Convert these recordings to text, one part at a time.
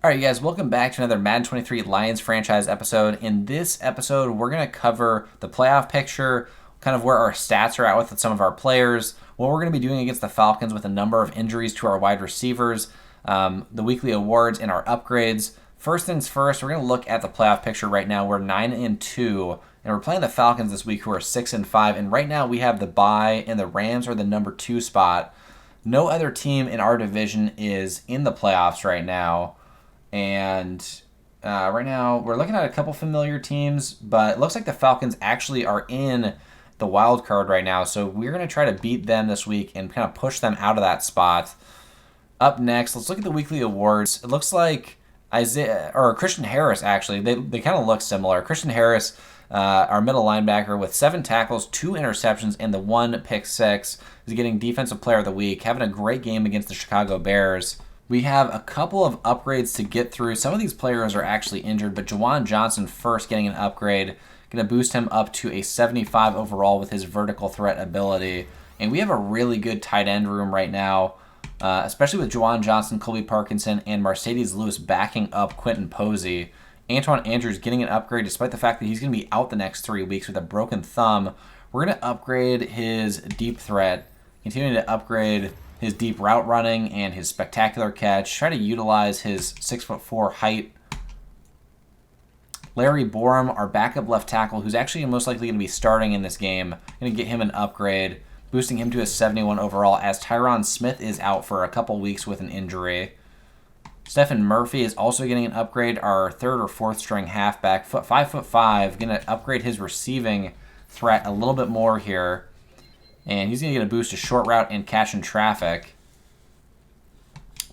All right, you guys, welcome back to another Madden 23 Lions franchise episode. In this episode, we're going to cover the playoff picture, kind of where our stats are at with some of our players, what we're going to be doing against the Falcons with a number of injuries to our wide receivers, the weekly awards, and our upgrades. First things first, we're going to look at the playoff picture right now. We're 9-2, and we're playing the Falcons this week, who are 6-5. And right now, we have the bye, and the Rams are the number 2 spot. No other team in our division is in the playoffs right now. And right now, we're looking at a couple familiar teams, but it looks like the Falcons actually are in the wild card right now. So we're going to try to beat them this week and kind of push them out of that spot. Up next, let's look at the weekly awards. It looks like Christian Harris, actually. They kind of look similar. Christian Harris, our middle linebacker, with 7 tackles, 2 interceptions, and the 1 pick six, is getting Defensive Player of the Week, having a great game against the Chicago Bears. We have a couple of upgrades to get through. Some of these players are actually injured, but Juwan Johnson first getting an upgrade. Going to boost him up to a 75 overall with his vertical threat ability. And we have a really good tight end room right now, especially with Juwan Johnson, Colby Parkinson, and Mercedes Lewis backing up Quentin Posey. Antoine Andrews getting an upgrade despite the fact that he's going to be out the next 3 weeks with a broken thumb. We're going to upgrade his deep threat, continuing to upgrade his deep route running and his spectacular catch. Try to utilize his 6'4" height. Larry Borum, our backup left tackle, who's actually most likely going to be starting in this game. Going to get him an upgrade, boosting him to a 71 overall, as Tyron Smith is out for a couple weeks with an injury. Stephen Murphy is also getting an upgrade, our third or fourth string halfback, 5'5", going to upgrade his receiving threat a little bit more here. And he's going to get a boost to short route and catch in traffic.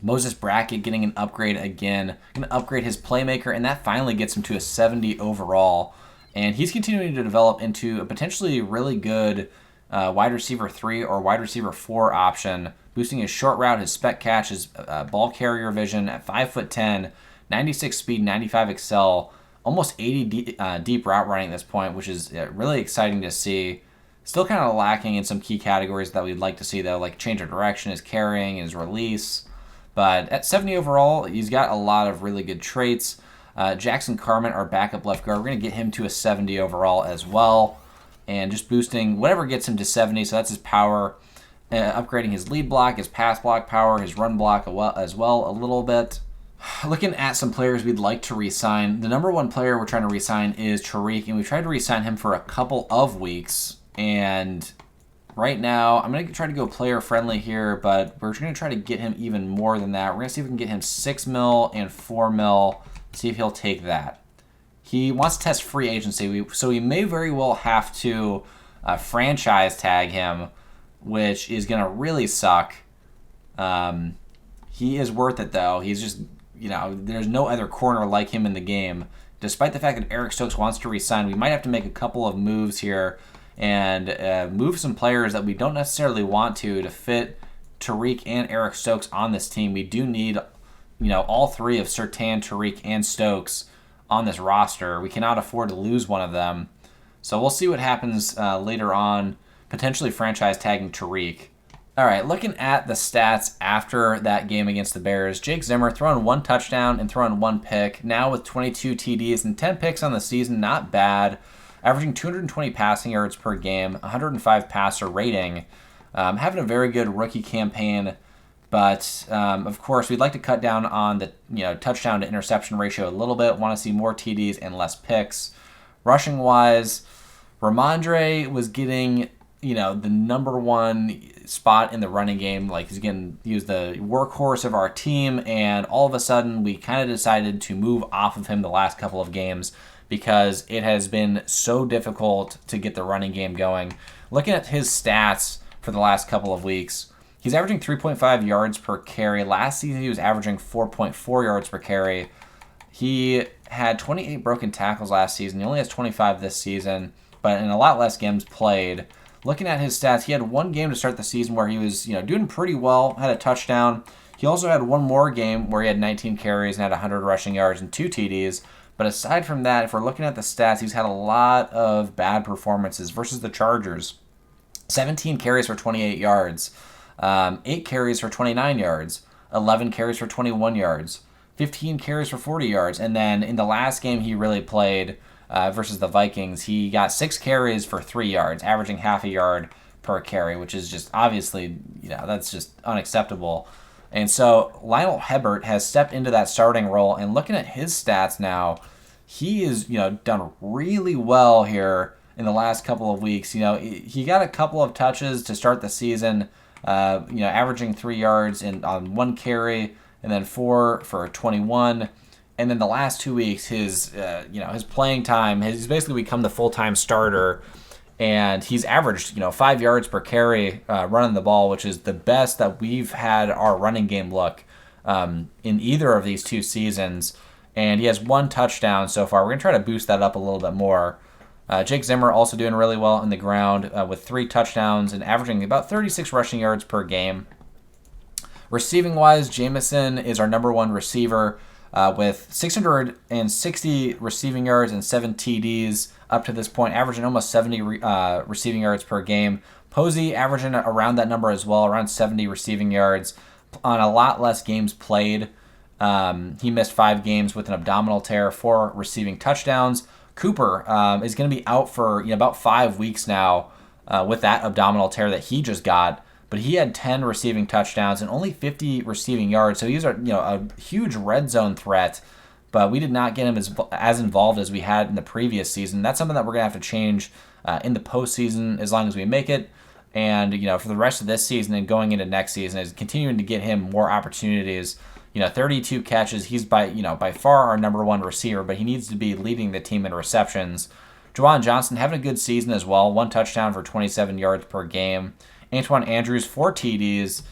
Moses Brackett getting an upgrade again. Going to upgrade his playmaker, and that finally gets him to a 70 overall. And he's continuing to develop into a potentially really good wide receiver 3 or wide receiver 4 option, boosting his short route, his spec catch, his ball carrier vision at 5'10", 96 speed, 95 excel, almost 80 deep route running at this point, which is really exciting to see. Still kind of lacking in some key categories that we'd like to see, though, like change of direction, his carrying, his release. But at 70 overall, he's got a lot of really good traits. Jackson Carman, our backup left guard, we're going to get him to a 70 overall as well. And just boosting whatever gets him to 70, so that's his power. Upgrading his lead block, his pass block power, his run block as well a little bit. Looking at some players we'd like to re-sign, the number 1 player we're trying to re-sign is Tariq, and we tried to re-sign him for a couple of weeks. And right now, I'm going to try to go player friendly here, but we're going to try to get him even more than that. We're going to see if we can get him 6 mil and 4 mil, see if he'll take that. He wants to test free agency, so we may very well have to franchise tag him, which is going to really suck. He is worth it, though. He's just, there's no other corner like him in the game. Despite the fact that Eric Stokes wants to re-sign, we might have to make a couple of moves here and move some players that we don't necessarily want to fit Tariq and Eric Stokes on this team. We do need, all 3 of Surtain, Tariq, and Stokes on this roster. We cannot afford to lose one of them. So we'll see what happens later on, potentially franchise tagging Tariq. All right, looking at the stats after that game against the Bears, Jake Zimmer throwing 1 touchdown and throwing 1 pick, now with 22 TDs and 10 picks on the season, not bad. Averaging 220 passing yards per game, 105 passer rating. Having a very good rookie campaign, but of course we'd like to cut down on the touchdown to interception ratio a little bit. Want to see more TDs and less picks. Rushing wise, Ramondre was getting the number 1 spot in the running game. Like he was the workhorse of our team, and all of a sudden we kind of decided to move off of him the last couple of games, because it has been so difficult to get the running game going. Looking at his stats for the last couple of weeks, he's averaging 3.5 yards per carry. Last season, he was averaging 4.4 yards per carry. He had 28 broken tackles last season. He only has 25 this season, but in a lot less games played. Looking at his stats, he had 1 game to start the season where he was doing pretty well, had a touchdown. He also had 1 more game where he had 19 carries and had 100 rushing yards and 2 TDs. But aside from that, if we're looking at the stats, he's had a lot of bad performances versus the Chargers. 17 carries for 28 yards, 8 carries for 29 yards, 11 carries for 21 yards, 15 carries for 40 yards. And then in the last game he really played versus the Vikings, he got 6 carries for 3 yards, averaging half a yard per carry, which is just obviously, that's just unacceptable. And so Lionel Hebert has stepped into that starting role, and looking at his stats now, he is, done really well here in the last couple of weeks. He got a couple of touches to start the season, averaging 3 yards on 1 carry, and then 4 for 21. And then the last 2 weeks, his playing time, he's basically become the full-time starter, and he's averaged 5 yards per carry running the ball, which is the best that we've had our running game look in either of these 2 seasons. And he has 1 touchdown so far. We're going to try to boost that up a little bit more. Jake Zimmer also doing really well on the ground with 3 touchdowns and averaging about 36 rushing yards per game. Receiving-wise, Jamison is our number 1 receiver with 660 receiving yards and 7 TDs up to this point, averaging almost 70 receiving yards per game. Posey averaging around that number as well, around 70 receiving yards on a lot less games played. He missed 5 games with an abdominal tear, 4 receiving touchdowns. Cooper is going to be out for about 5 weeks now with that abdominal tear that he just got. But he had 10 receiving touchdowns and only 50 receiving yards. So he's a huge red zone threat. But we did not get him as involved as we had in the previous season. That's something that we're going to have to change in the postseason as long as we make it. And, for the rest of this season and going into next season is continuing to get him more opportunities. 32 catches. He's by far our number 1 receiver, but he needs to be leading the team in receptions. Juwan Johnson having a good season as well. 1 touchdown for 27 yards per game. Antoine Andrews, 4 TDs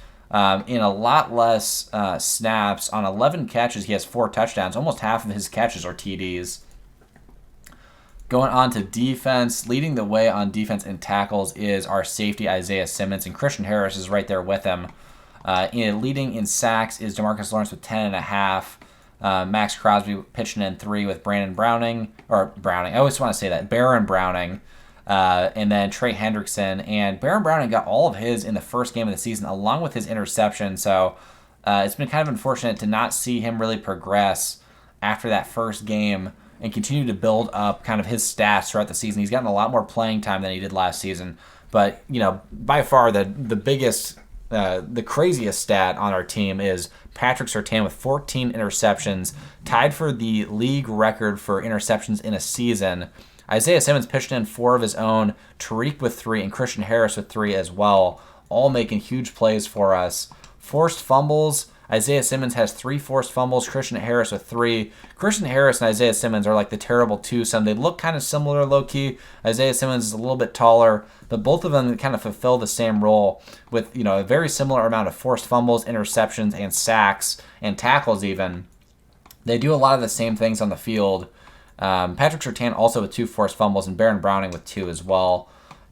in a lot less snaps. On 11 catches, he has 4 touchdowns. Almost half of his catches are TDs. Going on to defense, leading the way on defense in tackles is our safety, Isaiah Simmons, and Christian Harris is right there with him. Leading in sacks is DeMarcus Lawrence with 10.5. Max Crosby pitching in 3 with Baron Browning. I always want to say that. Baron Browning. And then Trey Hendrickson. And Baron Browning got all of his in the first game of the season, along with his interception. So it's been kind of unfortunate to not see him really progress after that first game and continue to build up kind of his stats throughout the season. He's gotten a lot more playing time than he did last season. But, by far the biggest, the craziest stat on our team is Patrick Surtain with 14 interceptions, tied for the league record for interceptions in a season. Isaiah Simmons pitched in 4 of his own, Tariq with 3, and Christian Harris with 3 as well, all making huge plays for us. Forced fumbles, Isaiah Simmons has 3 forced fumbles, Christian Harris with 3. Christian Harris and Isaiah Simmons are like the terrible twosome. They look kind of similar low-key. Isaiah Simmons is a little bit taller, but both of them kind of fulfill the same role with a very similar amount of forced fumbles, interceptions, and sacks, and tackles even. They do a lot of the same things on the field. Patrick Surtain also with 2 forced fumbles, and Baron Browning with 2 as well.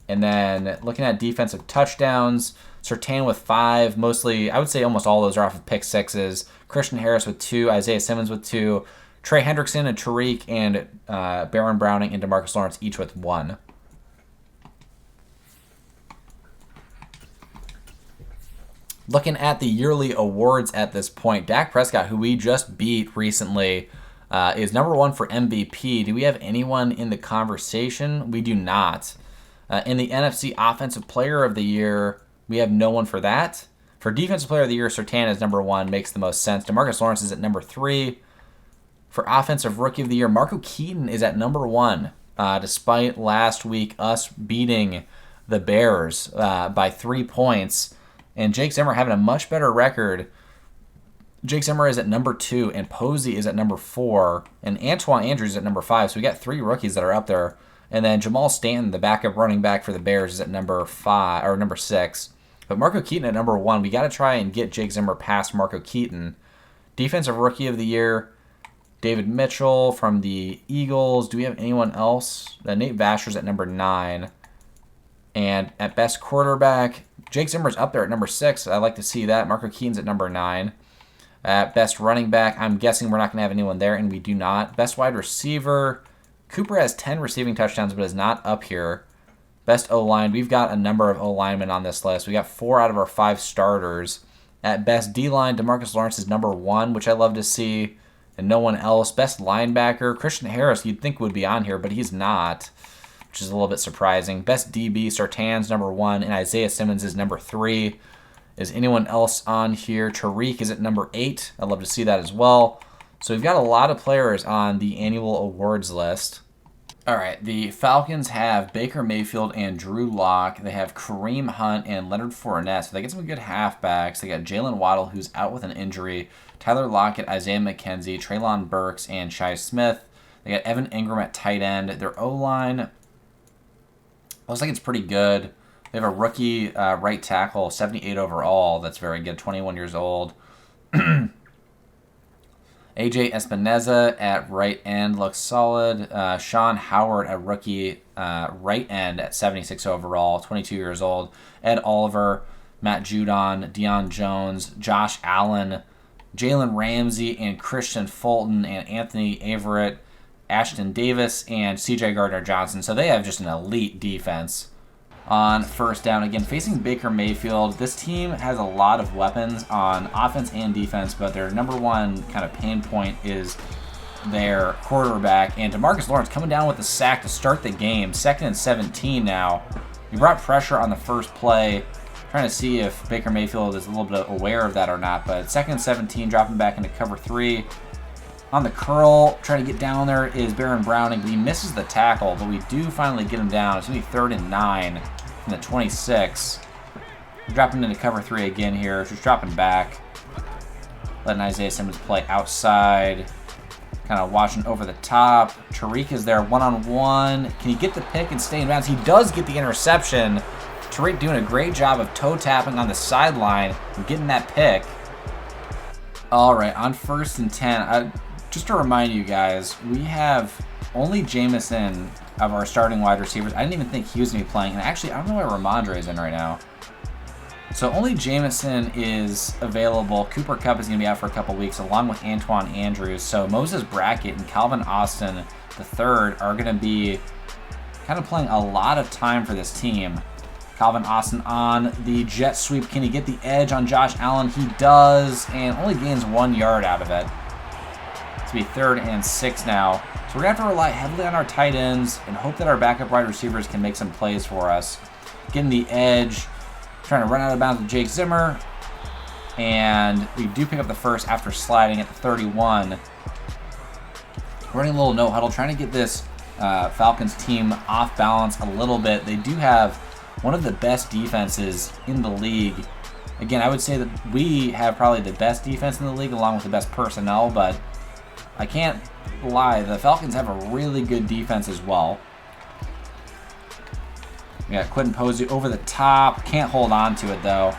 And then looking at defensive touchdowns, Surtain with 5, mostly, I would say almost all of those are off of pick sixes. Christian Harris with 2, Isaiah Simmons with 2, Trey Hendrickson and Tariq and Baron Browning and DeMarcus Lawrence each with 1. Looking at the yearly awards at this point, Dak Prescott, who we just beat recently, is number 1 for MVP. Do we have anyone in the conversation? We do not. In the NFC Offensive Player of the Year, we have no one for that. For Defensive Player of the Year, Surtain is number 1, makes the most sense. DeMarcus Lawrence is at number 3. For Offensive Rookie of the Year, Marco Keaton is at number 1, despite last week us beating the Bears by 3 points. And Jake Zimmer having a much better record. Jake Zimmer is at number 2, and Posey is at number 4, and Antoine Andrews is at number 5. So we got 3 rookies that are up there. And then Jamal Stanton, the backup running back for the Bears, is at number 5 or number 6. But Marco Keaton at number 1. We got to try and get Jake Zimmer past Marco Keaton. Defensive Rookie of the Year, David Mitchell from the Eagles. Do we have anyone else? Nate Vasher's at number 9. And at best quarterback, Jake Zimmer's up there at number 6. I'd like to see that. Marco Keaton's at number 9. At best running back, I'm guessing we're not going to have anyone there, and we do not. Best wide receiver, Cooper has 10 receiving touchdowns, but is not up here. Best O-line, we've got a number of O-linemen on this list. We got 4 out of our 5 starters. At best D-line, DeMarcus Lawrence is number 1, which I love to see. and no one else. Best linebacker, Christian Harris, you'd think would be on here, but he's not, which is a little bit surprising. Best DB, Surtain's number 1, and Isaiah Simmons is number 3. Is anyone else on here? Tariq is at number 8. I'd love to see that as well. So we've got a lot of players on the annual awards list. All right, the Falcons have Baker Mayfield and Drew Lock. They have Kareem Hunt and Leonard Fournette. So they get some good halfbacks. They got Jalen Waddle, who's out with an injury. Tyler Lockett, Isaiah McKenzie, Treylon Burks, and Shi Smith. They got Evan Ingram at tight end. Their O-line looks like it's pretty good. They have a rookie right tackle, 78 overall. That's very good, 21 years old. AJ Espinoza at right end looks solid. Sean Howard at rookie right end at 76 overall, 22 years old. Ed Oliver, Matt Judon, Deion Jones, Josh Allen, Jalen Ramsey, and Christian Fulton, and Anthony Averett, Ashton Davis, and CJ Gardner-Johnson. So they have just an elite defense. On first down, again, facing Baker Mayfield, this team has a lot of weapons on offense and defense, but their number one kind of pain point is their quarterback. And DeMarcus Lawrence coming down with a sack to start the game. 2nd and 17 now. He brought pressure on the first play, trying to see if Baker Mayfield is a little bit aware of that or not. But 2nd and 17, dropping back into cover 3. On the curl, trying to get down there is Baron Browning, but he misses the tackle, but we do finally get him down. It's going to be 3rd and 9 from the 26. Dropping into cover 3 again here, just dropping back. Letting Isaiah Simmons play outside. Kind of watching over the top. Tariq is there one-on-one. Can he get the pick and stay in bounds? He does get the interception. Tariq doing a great job of toe tapping on the sideline and getting that pick. All right, on 1st and 10, just to remind you guys, we have only Jameson of our starting wide receivers. I didn't even think he was going to be playing. And actually, I don't know where Ramondre is in right now. So only Jameson is available. Cooper Kupp is going to be out for a couple weeks, along with Antoine Andrews. So Moses Brackett and Calvin Austin III are going to be kind of playing a lot of time for this team. Calvin Austin on the jet sweep. Can he get the edge on Josh Allen? He does, and only gains 1 yard out of it. It's going to be 3rd and 6 now. So we're going to have to rely heavily on our tight ends and hope that our backup wide receivers can make some plays for us. Getting the edge, trying to run out of bounds with Jake Zimmer. And we do pick up the first after sliding at the 31. Running a little no huddle, trying to get this Falcons team off balance a little bit. They do have one of the best defenses in the league. Again, I would say that we have probably the best defense in the league along with the best personnel, but I can't lie, the Falcons have a really good defense as well. We got Quentin Posey over the top. Can't hold on to it, though.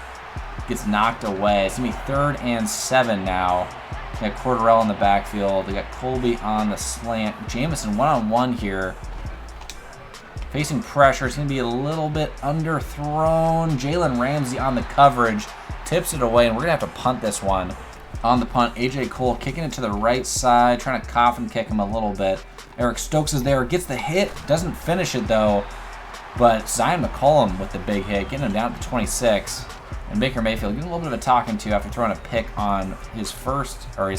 Gets knocked away. It's going to be 3rd and 7 now. We got Cordarrelle in the backfield. We got Colby on the slant. Jameson one-on-one here. Facing pressure. It's going to be a little bit underthrown. Jalen Ramsey on the coverage. Tips it away, and we're going to have to punt this one. On the punt, A.J. Cole kicking it to the right side, trying to coffin kick him a little bit. Eric Stokes is there, gets the hit, doesn't finish it though. But Zion McCollum with the big hit, getting him down to 26. And Baker Mayfield getting a little bit of a talking to after throwing a pick on his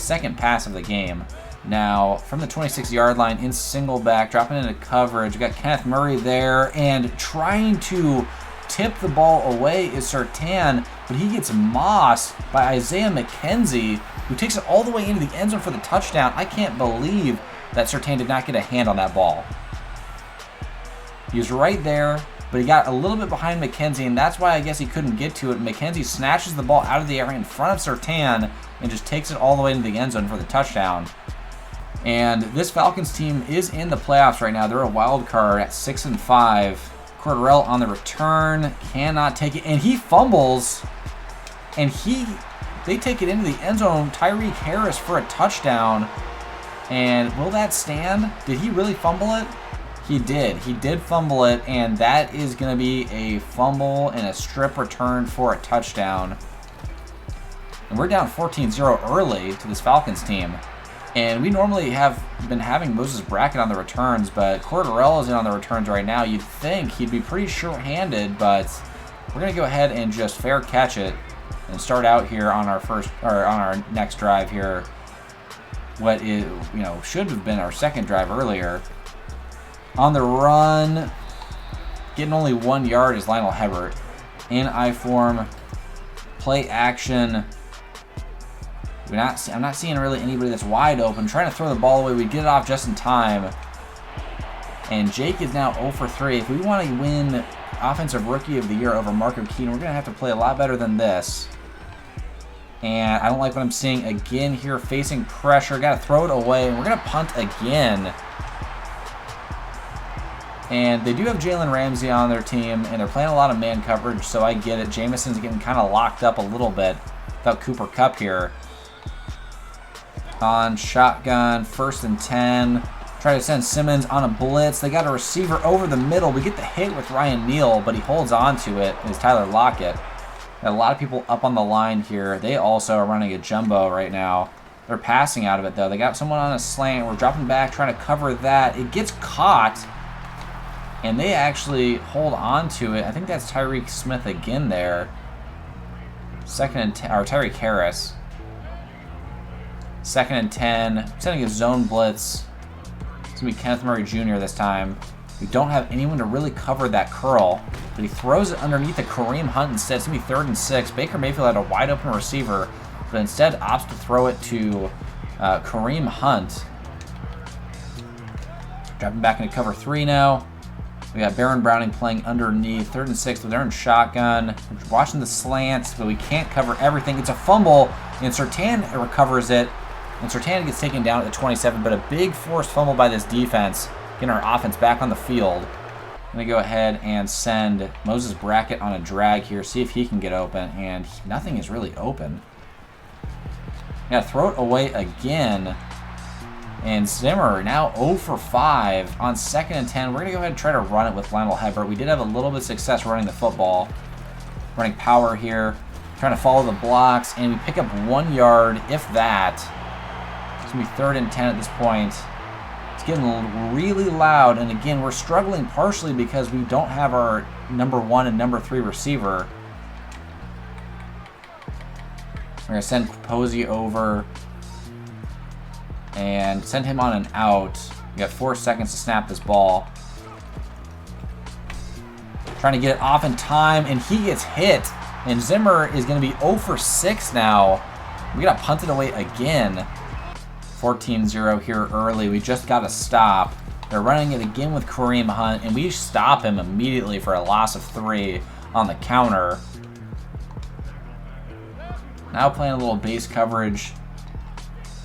second pass of the game. Now, from the 26-yard line in single back, dropping into coverage. We got Kenneth Murray there, and trying to tip the ball away is Surtain, but he gets mossed by Isaiah McKenzie, who takes it all the way into the end zone for the touchdown. I can't believe that Surtain did not get a hand on that ball. He was right there, but he got a little bit behind McKenzie, and that's why I guess he couldn't get to it. McKenzie snatches the ball out of the air in front of Surtain and just takes it all the way into the end zone for the touchdown. And this Falcons team is in the playoffs right now. They're a wild card at 6-5. Cordarrelle on the return, cannot take it, and he fumbles, and they take it into the end zone. Tyreek Harris for a touchdown, and will that stand? Did he really fumble it? He did fumble it, and that is going to be a fumble and a strip return for a touchdown. And we're down 14-0 early to this Falcons team. And we normally have been having Moses Brackett on the returns, but Cordarrelle is in on the returns right now. You'd think he'd be pretty sure-handed, but we're going to go ahead and just fair catch it and start out here on our next drive here. what is, should have been our second drive earlier. On the run, getting only 1 yard is Lionel Hebert. In I form, play action. I'm not seeing really anybody that's wide open. Trying to throw the ball away. We get it off just in time. And Jake is now 0 for 3. If we want to win Offensive Rookie of the Year over Marco Keene, we're going to have to play a lot better than this. And I don't like what I'm seeing again here. Facing pressure. Got to throw it away. And we're going to punt again. And they do have Jalen Ramsey on their team, and they're playing a lot of man coverage, so I get it. Jameson's getting kind of locked up a little bit without Cooper Kupp here. On shotgun, 1st and 10. Try to send Simmons on a blitz. They got a receiver over the middle. We get the hit with Ryan Neal, but he holds on to it. It's Tyler Lockett. Got a lot of people up on the line here. They also are running a jumbo right now. They're passing out of it, though. They got someone on a slant. We're dropping back, trying to cover that. It gets caught. And they actually hold on to it. I think that's Tyreek Smith again there. 2nd and 10, or Tyreek Harris. 2nd and 10. Sending a zone blitz. It's going to be Kenneth Murray Jr. this time. We don't have anyone to really cover that curl. But he throws it underneath the Kareem Hunt instead. It's going to be 3rd and 6. Baker Mayfield had a wide open receiver, but instead opts to throw it to Kareem Hunt. Dropping back into cover 3 now. We got Baron Browning playing underneath. 3rd and 6, but they're in shotgun. We're watching the slants, but we can't cover everything. It's a fumble, and Surtain recovers it. And Surtain gets taken down at the 27, but a big forced fumble by this defense, getting our offense back on the field. I'm going to go ahead and send Moses Brackett on a drag here, see if he can get open, and nothing is really open. Got to throw it away again. And Zimmer now 0 for 5 on 2nd and 10. We're going to go ahead and try to run it with Lionel Hebert. We did have a little bit of success running the football. Running power here. Trying to follow the blocks. And we pick up 1 yard, if that. It's going to be 3rd and 10 at this point. It's getting really loud. And again, we're struggling partially because we don't have our number 1 and number 3 receiver. We're going to send Posey over and send him on an out. We got 4 seconds to snap this ball. Trying to get it off in time, and he gets hit. And Zimmer is going to be 0 for 6 now. We got to punt it away again. 14-0 here early. We just got to stop. They're running it again with Kareem Hunt, and we stop him immediately for a loss of 3 on the counter. Now playing a little base coverage.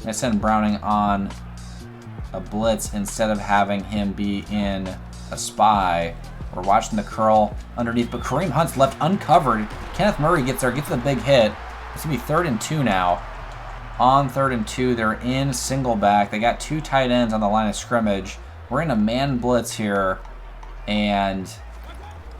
I send Browning on a blitz instead of having him be in a spy. We're watching the curl underneath, but Kareem Hunt's left uncovered. Kenneth Murray gets there, gets the big hit. It's going to be 3rd and 2 now. On 3rd and 2, they're in single back. They got 2 tight ends on the line of scrimmage. We're in a man blitz here, and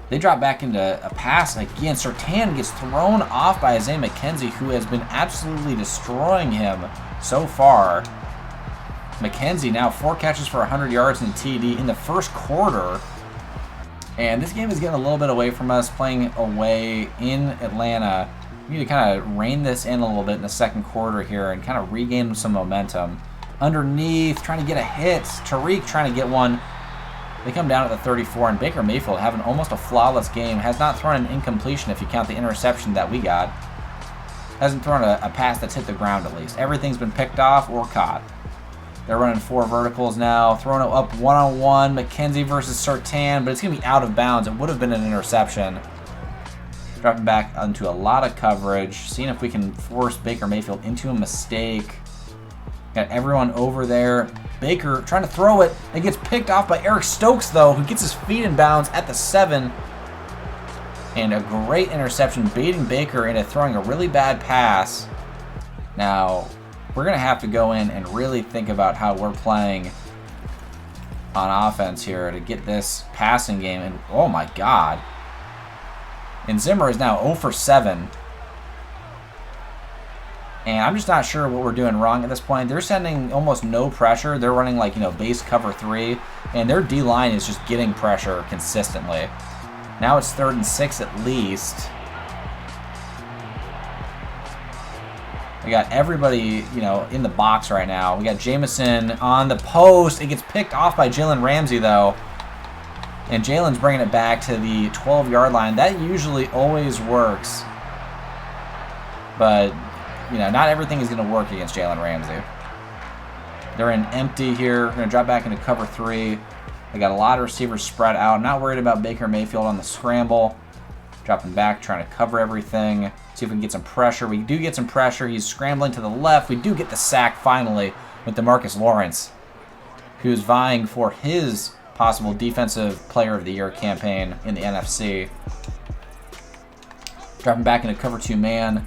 they drop back into a pass again. Surtain gets thrown off by Isaiah McKenzie, who has been absolutely destroying him so far. McKenzie now 4 catches for 100 yards and TD in the first quarter. And this game is getting a little bit away from us, playing away in Atlanta. We need to kind of rein this in a little bit in the second quarter here and kind of regain some momentum. Underneath, trying to get a hit. Tariq trying to get one. They come down at the 34, and Baker Mayfield having almost a flawless game. Has not thrown an incompletion if you count the interception that we got. Hasn't thrown a pass that's hit the ground at least. Everything's been picked off or caught. They're running 4 verticals now. Throwing it up one-on-one. McKenzie versus Surtain, but it's going to be out of bounds. It would have been an interception. Dropping back into a lot of coverage. Seeing if we can force Baker Mayfield into a mistake. Got everyone over there. Baker trying to throw it. It gets picked off by Eric Stokes, though, who gets his feet in bounds at the 7. And a great interception, baiting Baker into throwing a really bad pass. Now, we're going to have to go in and really think about how we're playing on offense here to get this passing game. And oh my God. And Zimmer is now 0 for 7. And I'm just not sure what we're doing wrong at this point. They're sending almost no pressure. They're running like, base cover 3. And their D-line is just getting pressure consistently. Now it's 3rd and 6 at least. We got everybody, you know, in the box right now. We got Jamison on the post. It gets picked off by Jalen Ramsey, though. And Jalen's bringing it back to the 12-yard line. That usually always works. But, you know, not everything is going to work against Jalen Ramsey. They're in empty here. We're going to drop back into cover 3. They got a lot of receivers spread out. I'm not worried about Baker Mayfield on the scramble. Dropping back, trying to cover everything. See if we can get some pressure. We do get some pressure. He's scrambling to the left. We do get the sack finally with DeMarcus Lawrence, who's vying for his possible Defensive Player of the Year campaign in the NFC. Dropping back into cover 2 man.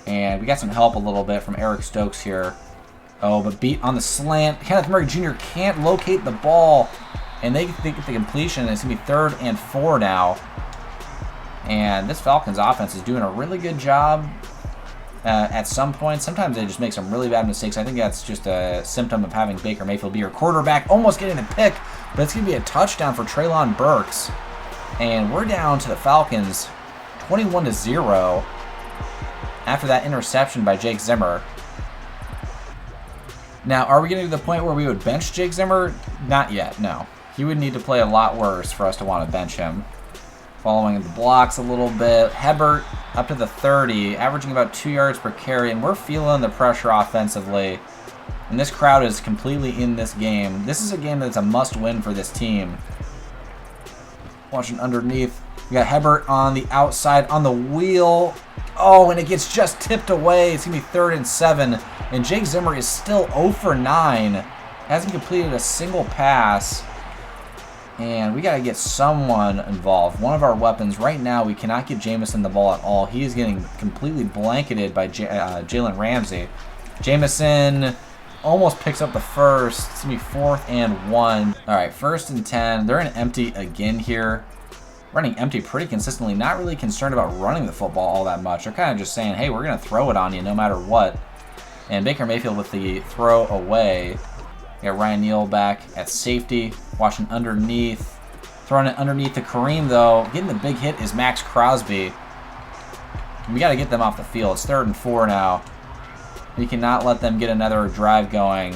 And we got some help a little bit from Eric Stokes here. Oh, but beat on the slant. Kenneth Murray Jr. can't locate the ball. And they get the completion. It's going to be 3rd and 4 now. And this Falcons offense is doing a really good job at some point. Sometimes they just make some really bad mistakes. I think that's just a symptom of having Baker Mayfield be your quarterback. Almost getting a pick, but it's going to be a touchdown for Treylon Burks. And we're down to the Falcons 21-0 after that interception by Jake Zimmer. Now, are we getting to the point where we would bench Jake Zimmer? Not yet, no. He would need to play a lot worse for us to want to bench him. Following the blocks a little bit. Hebert up to the 30, averaging about 2 yards per carry, and we're feeling the pressure offensively. And this crowd is completely in this game. This is a game that's a must-win for this team. Watching underneath. We got Hebert on the outside, on the wheel. Oh, and it gets just tipped away. It's going to be 3rd and 7. And Jake Zimmer is still 0 for 9. Hasn't completed a single pass. And we got to get someone involved. One of our weapons. Right now, we cannot get Jamison the ball at all. He is getting completely blanketed by Jalen Ramsey. Jamison almost picks up the first. It's going to be 4th and 1. All right, 1st and 10. They're in empty again here. Running empty pretty consistently. Not really concerned about running the football all that much. They're kind of just saying, hey, we're going to throw it on you no matter what. And Baker Mayfield with the throw away. We got Ryan Neal back at safety, watching underneath. Throwing it underneath to Kareem, though. Getting the big hit is Max Crosby. We got to get them off the field. It's 3rd and 4 now. We cannot let them get another drive going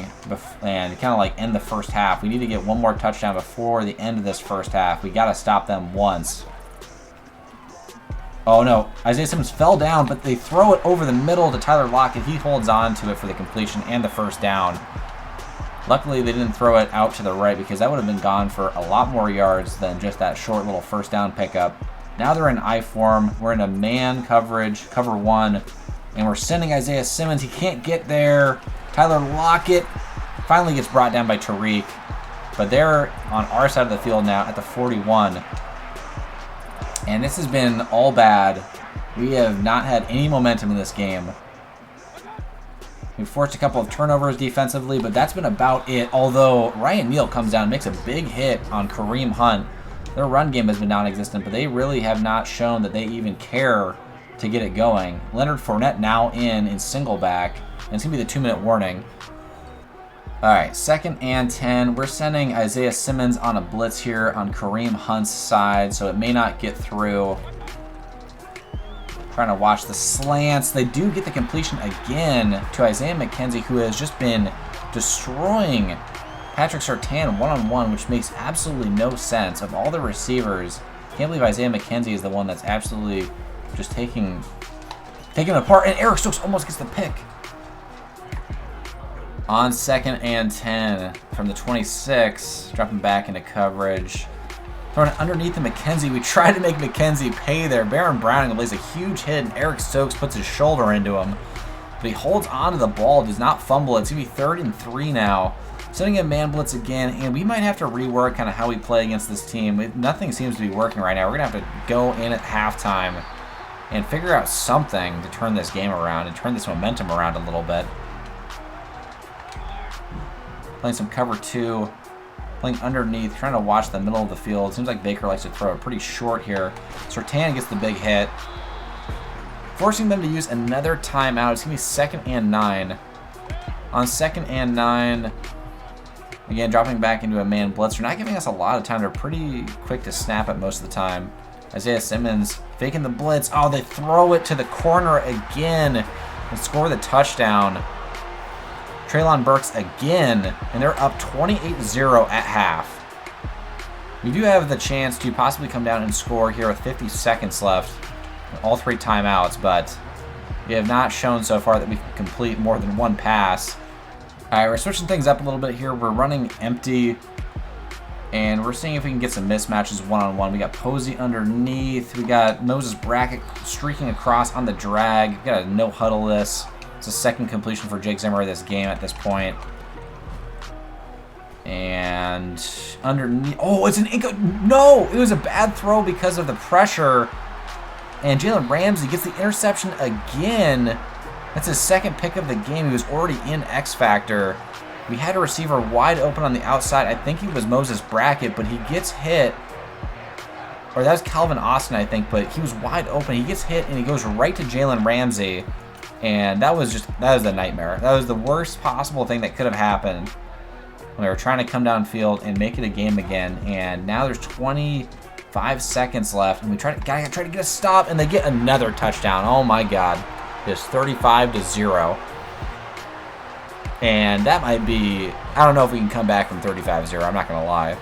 and kind of like end the first half. We need to get one more touchdown before the end of this first half. We got to stop them once. Oh, no. Isaiah Simmons fell down, but they throw it over the middle to Tyler Lockett. He holds on to it for the completion and the first down. Luckily, they didn't throw it out to the right because that would have been gone for a lot more yards than just that short little first down pickup. Now they're in I form. We're in a man coverage, cover 1, and we're sending Isaiah Simmons. He can't get there. Tyler Lockett finally gets brought down by Tariq, but they're on our side of the field now at the 41. And this has been all bad. We have not had any momentum in this game. We've forced a couple of turnovers defensively, but that's been about it. Although Ryan Neal comes down and makes a big hit on Kareem Hunt. Their run game has been non-existent, but they really have not shown that they even care to get it going. Leonard Fournette now in single back, and it's going to be the 2-minute warning. All right, 2nd and 10. We're sending Isaiah Simmons on a blitz here on Kareem Hunt's side, so it may not get through. Trying to watch the slants. They do get the completion again to Isaiah McKenzie, who has just been destroying Patrick Surtain one-on-one, which makes absolutely no sense. Of all the receivers, can't believe Isaiah McKenzie is the one that's absolutely just taking it apart. And Eric Stokes almost gets the pick. On 2nd and 10 from the 26, dropping back into coverage. Throwing it underneath to McKenzie. We tried to make McKenzie pay there. Baron Browning lays a huge hit, and Eric Stokes puts his shoulder into him. But he holds on to the ball, does not fumble. It's going to be 3rd and 3 now. Sending a man blitz again, and we might have to rework kind of how we play against this team. Nothing seems to be working right now. We're going to have to go in at halftime and figure out something to turn this game around and turn this momentum around a little bit. Playing some cover 2. Playing underneath, trying to watch the middle of the field. Seems like Baker likes to throw it pretty short here. Surtain gets the big hit. Forcing them to use another timeout. It's going to be 2nd and 9. On 2nd and 9, again, dropping back into a man blitz. They're not giving us a lot of time. They're pretty quick to snap it most of the time. Isaiah Simmons faking the blitz. Oh, they throw it to the corner again and score the touchdown. Treylon Burks again, and they're up 28-0 at half. We do have the chance to possibly come down and score here with 50 seconds left. All 3 timeouts, but we have not shown so far that we can complete more than 1 pass. All right, we're switching things up a little bit here. We're running empty, and we're seeing if we can get some mismatches one-on-one. We got Posey underneath. We got Moses Brackett streaking across on the drag. We got a no-huddle this. It's a second completion for Jake Zimmer this game at this point. And underneath. Oh, it's an no! It was a bad throw because of the pressure. And Jalen Ramsey gets the interception again. That's his second pick of the game. He was already in X Factor. We had a receiver wide open on the outside. I think he was Moses Brackett, but he gets hit. Or that was Calvin Austin, I think, but he was wide open. He gets hit, and he goes right to Jalen Ramsey. And that was a nightmare. That was the worst possible thing that could have happened. We were trying to come downfield and make it a game again, and now there's 25 seconds left, and we gotta try to get a stop, and they get another touchdown. Oh my God, it's 35-0, and that might be. I don't know if we can come back from 35-0. I'm not gonna lie.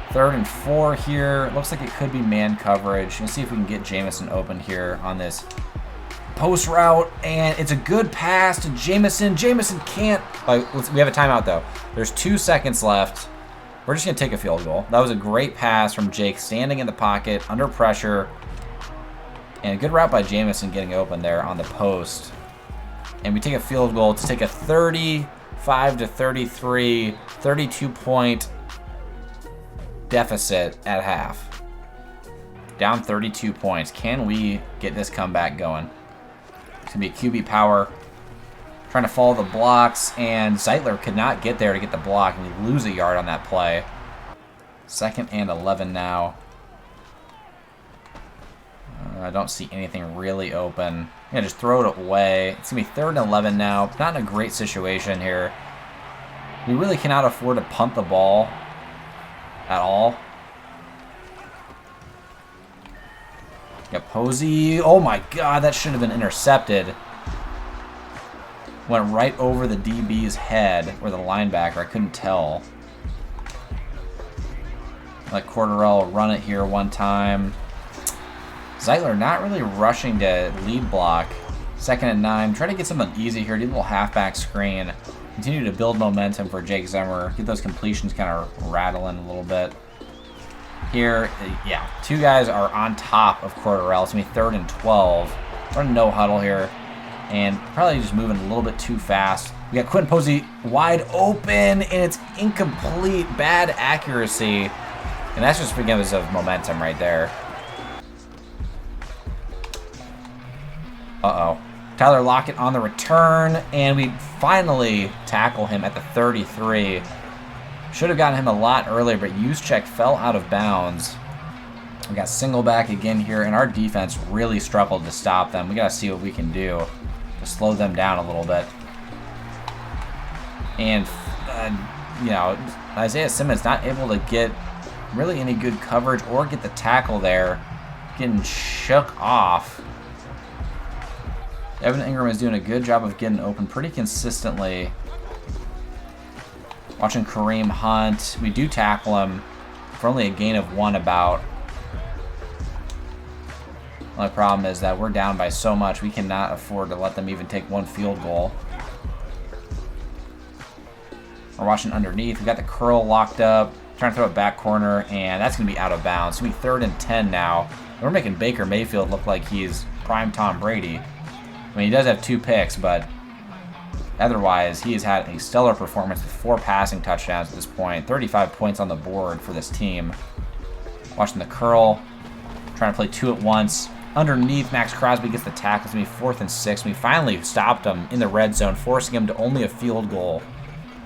3rd and 4 here. Looks like it could be man coverage. Let's see if we can get Jamison open here on this post route, and it's a good pass to Jamison. Jamison can't. We have a timeout though. There's 2 seconds left. We're just gonna take a field goal. That was a great pass from Jake, standing in the pocket under pressure, and a good route by Jamison getting open there on the post. And we take a field goal to take a 35-33, 32-point deficit at half. Down 32 points. Can we get this comeback going? It's going to be a QB power. Trying to follow the blocks, and Zeitler could not get there to get the block, and we lose a yard on that play. 2nd and 11 now. I don't see anything really open. Yeah, just throw it away. It's going to be 3rd and 11 now. Not in a great situation here. We really cannot afford to punt the ball at all. Got Posey. Oh my God, that should have been intercepted. Went right over the DB's head, or the linebacker. I couldn't tell. Let Cordarrelle run it here one time. Zeitler not really rushing to lead block. 2nd and 9. Try to get something easy here. Do a little halfback screen. Continue to build momentum for Jake Zimmer. Get those completions kind of rattling a little bit. Here, yeah, 2 guys are on top of Cordarrelle. It's going to be 3rd and 12. We're in no huddle here, and probably just moving a little bit too fast. We got Quentin Posey wide open, and it's incomplete. Bad accuracy, and that's just because of momentum right there. Uh-oh. Tyler Lockett on the return, and we finally tackle him at the 33. Should have gotten him a lot earlier, but Juszczyk fell out of bounds. We got Singleback again here, and our defense really struggled to stop them. We got to see what we can do to slow them down a little bit. And, you know, Isaiah Simmons not able to get really any good coverage or get the tackle there. Getting shook off. Evan Ingram is doing a good job of getting open pretty consistently. Watching Kareem Hunt. We do tackle him for only a gain of 1 about. The only problem is that we're down by so much, we cannot afford to let them even take 1 field goal. We're watching underneath. We got the curl locked up. Trying to throw it back corner, and that's going to be out of bounds. It's going to be 3rd and 10 now. We're making Baker Mayfield look like he's prime Tom Brady. I mean, he does have 2 picks, but otherwise, he has had a stellar performance with 4 passing touchdowns at this point. 35 points on the board for this team. Watching the curl. Trying to play 2 at once. Underneath, Max Crosby gets the tackle. It's going to be 4th and 6. We finally stopped him in the red zone, forcing him to only a field goal.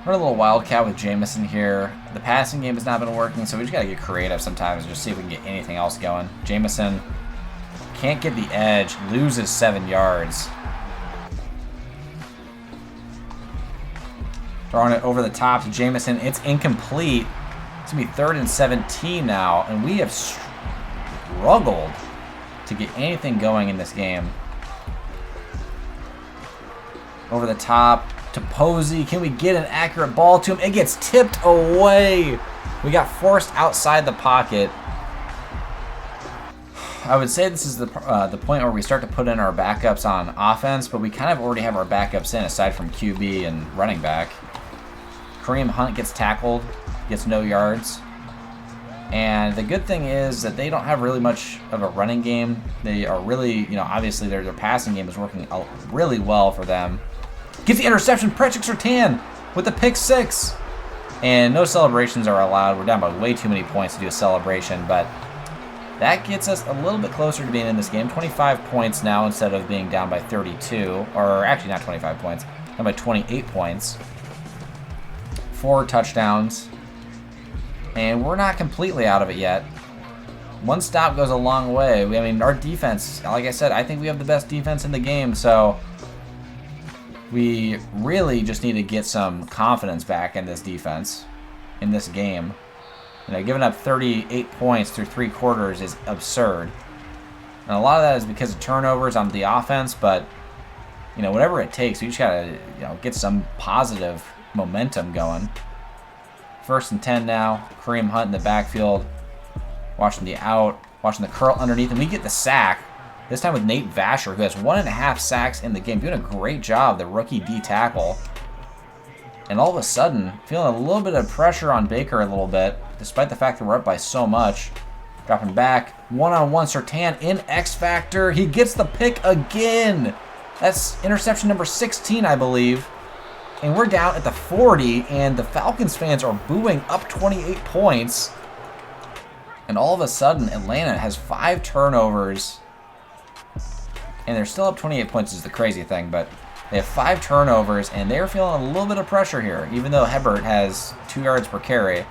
We're a little wildcat with Jamison here. The passing game has not been working, so we just got to get creative sometimes and just see if we can get anything else going. Jamison can't get the edge. Loses 7 yards. Throwing it over the top to Jamison. It's incomplete. It's going to be 3rd and 17 now. And we have struggled to get anything going in this game. Over the top to Posey. Can we get an accurate ball to him? It gets tipped away. We got forced outside the pocket. I would say this is the point where we start to put in our backups on offense, but we kind of already have our backups in aside from QB and running back. Kareem Hunt gets tackled, gets no yards. And the good thing is that they don't have really much of a running game. They are really, obviously their passing game is working out really well for them. Gets the interception, Patrick Surtain with the pick 6. And no celebrations are allowed. We're down by way too many points to do a celebration, but that gets us a little bit closer to being in this game. 25 points now instead of being down by 32. Or actually not 25 points, down by 28 points. 4 touchdowns. And we're not completely out of it yet. One stop goes a long way. I mean, our defense, like I said, I think we have the best defense in the game, so we really just need to get some confidence back in this defense, in this game. Giving up 38 points through 3 quarters is absurd. And a lot of that is because of turnovers on the offense, but, whatever it takes, we just got to, get some positive momentum going. 1st and 10 now. Kareem Hunt in the backfield. Watching the out. Watching the curl underneath. And we get the sack. This time with Nate Vasher, who has 1.5 sacks in the game. Doing a great job, the rookie D tackle. And all of a sudden, feeling a little bit of pressure on Baker a little bit, despite the fact that we're up by so much. Dropping back. One-on-one, Surtain in X Factor. He gets the pick again. That's interception number 16, I believe. And we're down at the 40, and the Falcons fans are booing up 28 points. And all of a sudden, Atlanta has 5 turnovers. And they're still up 28 points is the crazy thing, but they have 5 turnovers, and they're feeling a little bit of pressure here, even though Hebert has 2 yards per carry.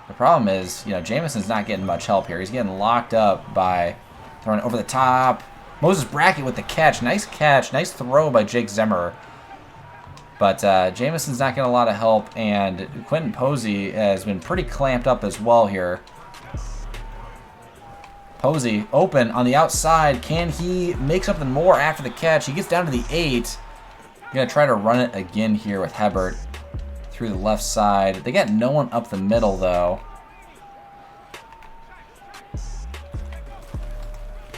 The problem is, Jameson's not getting much help here. He's getting locked up by throwing over the top. Moses Brackett with the catch. Nice catch. Nice throw by Jake Zimmer. But Jameson's not getting a lot of help, and Quentin Posey has been pretty clamped up as well here. Posey open on the outside. Can he make something more after the catch? He gets down to the 8. Going to try to run it again here with Hebert through the left side. They got no one up the middle, though.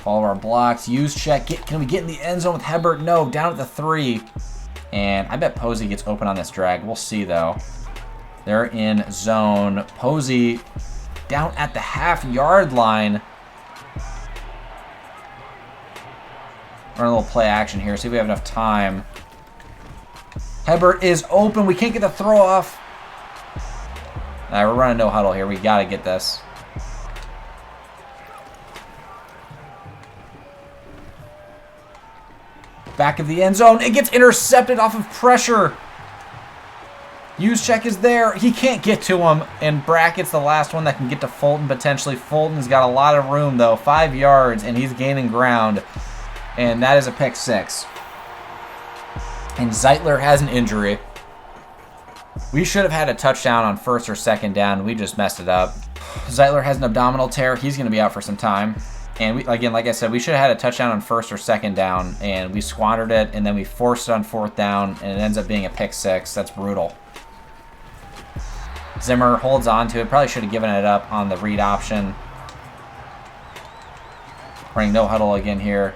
All of our blocks. Use check. Can we get in the end zone with Hebert? No. Down at the 3. And I bet Posey gets open on this drag. We'll see, though. They're in zone. Posey down at the half-yard line. Run a little play action here. See if we have enough time. Hebert is open. We can't get the throw off. All right, we're running no huddle here. We got to get this. Back of the end zone. It gets intercepted off of pressure. Use check is there. He can't get to him. And Brackett's the last one that can get to Fulton potentially. Fulton's got a lot of room, though. 5 yards, and he's gaining ground. And that is a pick 6. And Zeitler has an injury. We should have had a touchdown on 1st or 2nd down. We just messed it up. Zeitler has an abdominal tear. He's going to be out for some time. And we, again, like I said, we should have had a touchdown on 1st or 2nd down. And we squandered it. And then we forced it on 4th down. And it ends up being a pick 6. That's brutal. Zimmer holds on to it. Probably should have given it up on the read option. Running no huddle again here.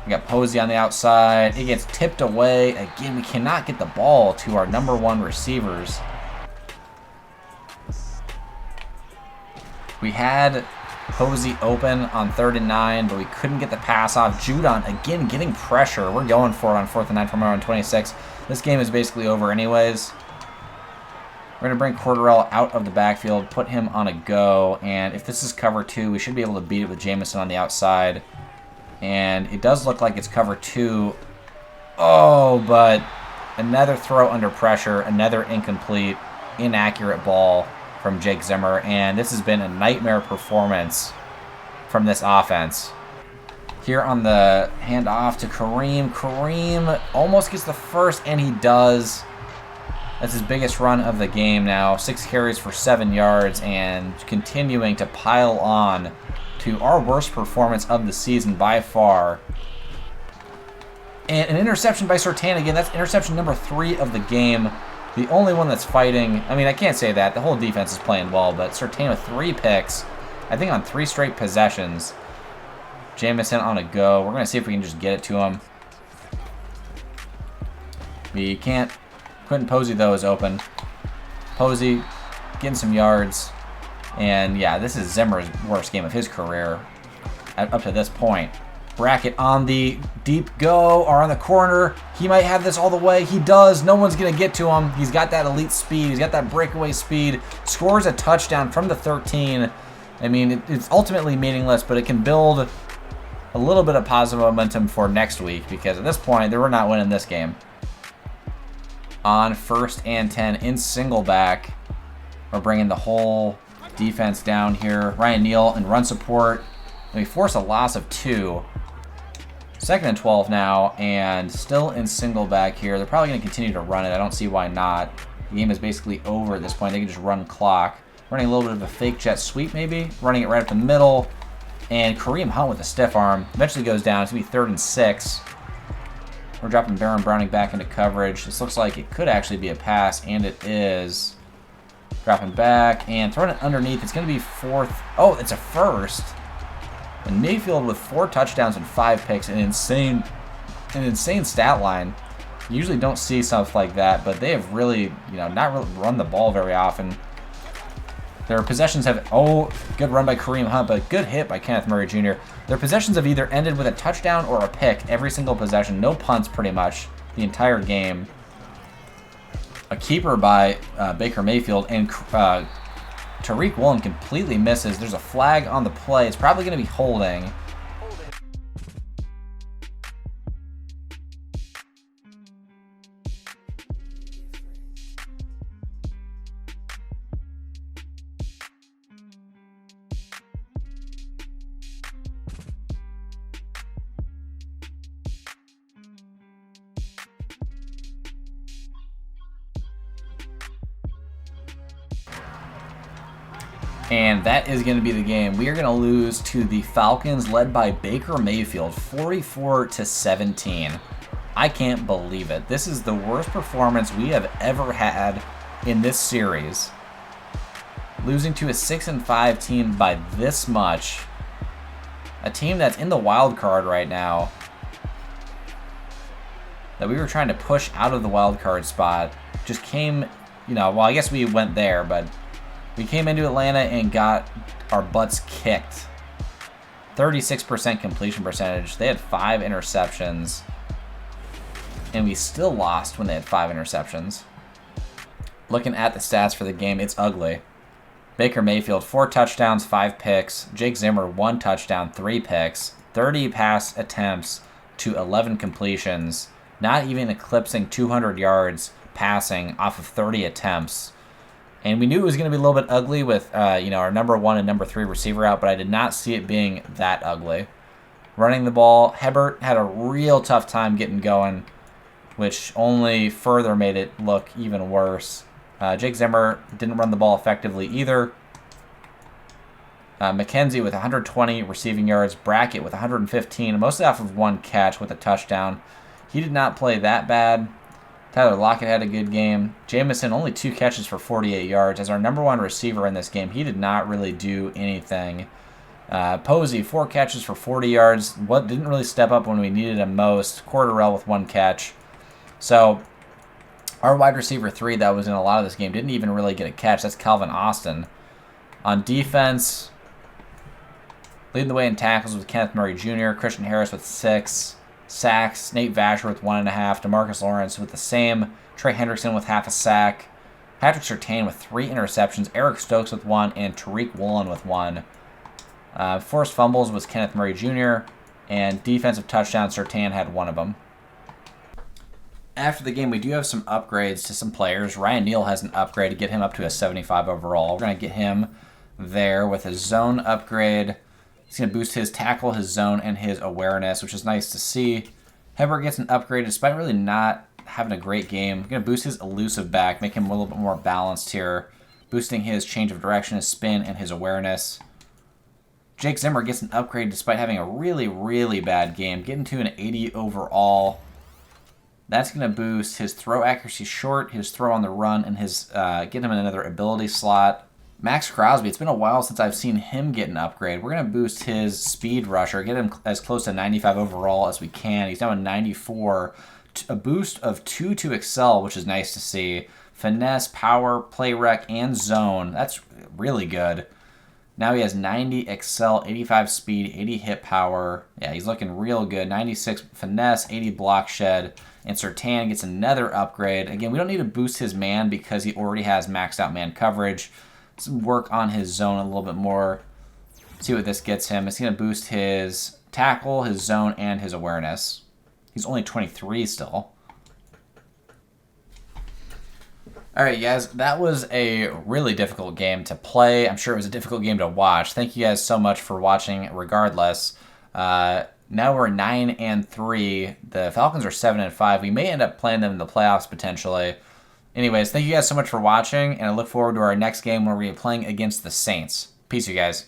We got Posey on the outside. It gets tipped away. Again, we cannot get the ball to our number 1 receivers. We had Posey open on 3rd and 9, but we couldn't get the pass off. Judon, again, getting pressure. We're going for it on 4th and 9 from our own 26. This game is basically over anyways. We're going to bring Cordarrelle out of the backfield, put him on a go, and if this is cover 2, we should be able to beat it with Jameson on the outside. And it does look like it's cover 2. Oh, but another throw under pressure, another incomplete, inaccurate ball from Jake Zimmer. And this has been a nightmare performance from this offense. Here on the handoff to Kareem. Kareem almost gets the first, and he does. That's his biggest run of the game now. 6 carries for 7 yards and continuing to pile on to our worst performance of the season by far. And an interception by Surtain again. That's interception number 3 of the game. The only one that's fighting. I mean, I can't say that. The whole defense is playing well, but Surtain with 3 picks, I think on 3 straight possessions. Jamison on a go. We're going to see if we can just get it to him. We can't. Quentin Posey, though, is open. Posey getting some yards. And, yeah, this is Zimmer's worst game of his career up to this point. Brackett on the deep go or on the corner. He might have this all the way. He does. No one's going to get to him. He's got that elite speed. He's got that breakaway speed. Scores a touchdown from the 13. I mean, it's ultimately meaningless, but it can build a little bit of positive momentum for next week because at this point, we're not winning this game. On 1st and 10 in single back. We're bringing the whole defense down here. Ryan Neal in run support. We force a loss of 2. 2nd and 12 now, and still in single back here. They're probably going to continue to run it. I don't see why not. The game is basically over at this point. They can just run clock. Running a little bit of a fake jet sweep maybe. Running it right up the middle. And Kareem Hunt with a stiff arm. Eventually goes down. It's going to be 3rd and 6. We're dropping Baron Browning back into coverage. This looks like it could actually be a pass, and it is. Dropping back and throwing it underneath. It's going to be 4th. Oh, it's a 1st. And Mayfield with 4 touchdowns and 5 picks, an insane stat line. You usually don't see stuff like that, but they have really, not really run the ball very often. Their possessions have, good run by Kareem Hunt, but good hit by Kenneth Murray Jr. Their possessions have either ended with a touchdown or a pick every single possession. No punts pretty much the entire game. A keeper by Baker Mayfield, and Tariq Woolen completely misses. There's a flag on the play. It's probably going to be holding. And that is going to be the game. We are going to lose to the Falcons, led by Baker Mayfield, 44-17. I can't believe it. This is the worst performance we have ever had in this series. Losing to a 6-5 team by this much. A team that's in the wild card right now. That we were trying to push out of the wild card spot. Just came, well, I guess we went there, but we came into Atlanta and got our butts kicked. 36% completion percentage. They had 5 interceptions. And we still lost when they had 5 interceptions. Looking at the stats for the game, it's ugly. Baker Mayfield, 4 touchdowns, 5 picks. Jake Zimmer, 1 touchdown, 3 picks. 30 pass attempts to 11 completions. Not even eclipsing 200 yards passing off of 30 attempts. And we knew it was going to be a little bit ugly with, our number 1 and number 3 receiver out, but I did not see it being that ugly. Running the ball, Hebert had a real tough time getting going, which only further made it look even worse. Jake Zimmer didn't run the ball effectively either. McKenzie with 120 receiving yards, Brackett with 115, mostly off of 1 catch with a touchdown. He did not play that bad. Tyler Lockett had a good game. Jamison, only 2 catches for 48 yards. As our number 1 receiver in this game, he did not really do anything. Posey, 4 catches for 40 yards. What didn't really step up when we needed him most. Cordarrelle with 1 catch. So, our wide receiver 3 that was in a lot of this game didn't even really get a catch. That's Calvin Austin. On defense, leading the way in tackles with Kenneth Murray Jr., Christian Harris with 6. Sacks, Nate Vasher with 1.5, DeMarcus Lawrence with the same, Trey Hendrickson with half a sack, Patrick Surtain with 3 interceptions, Eric Stokes with 1, and Tariq Woolen with 1. Forced fumbles was Kenneth Murray Jr., and defensive touchdowns, Surtain had 1 of them. After the game, we do have some upgrades to some players. Ryan Neal has an upgrade to get him up to a 75 overall. We're going to get him there with a zone upgrade. He's going to boost his tackle, his zone, and his awareness, which is nice to see. Hebert gets an upgrade despite really not having a great game. Going to boost his elusive back, make him a little bit more balanced here. Boosting his change of direction, his spin, and his awareness. Jake Zimmer gets an upgrade despite having a really, really bad game. Getting to an 80 overall. That's going to boost his throw accuracy short, his throw on the run, and his get him in another ability slot. Max Crosby, it's been a while since I've seen him get an upgrade. We're going to boost his speed rusher, get him as close to 95 overall as we can. He's now a 94. A boost of 2 to excel, which is nice to see. Finesse, power, play rec, and zone. That's really good. Now he has 90 excel, 85 speed, 80 hit power. Yeah, he's looking real good. 96 finesse, 80 block shed. And Surtain gets another upgrade. Again, we don't need to boost his man because he already has maxed out man coverage. Let's work on his zone a little bit more. See what this gets him. It's going to boost his tackle, his zone, and his awareness. He's only 23 still. All right, guys, that was a really difficult game to play. I'm sure it was a difficult game to watch. Thank you guys so much for watching regardless. Now we're 9-3. The Falcons are 7-5. We may end up playing them in the playoffs potentially. Anyways, thank you guys so much for watching, and I look forward to our next game where we're playing against the Saints. Peace, you guys.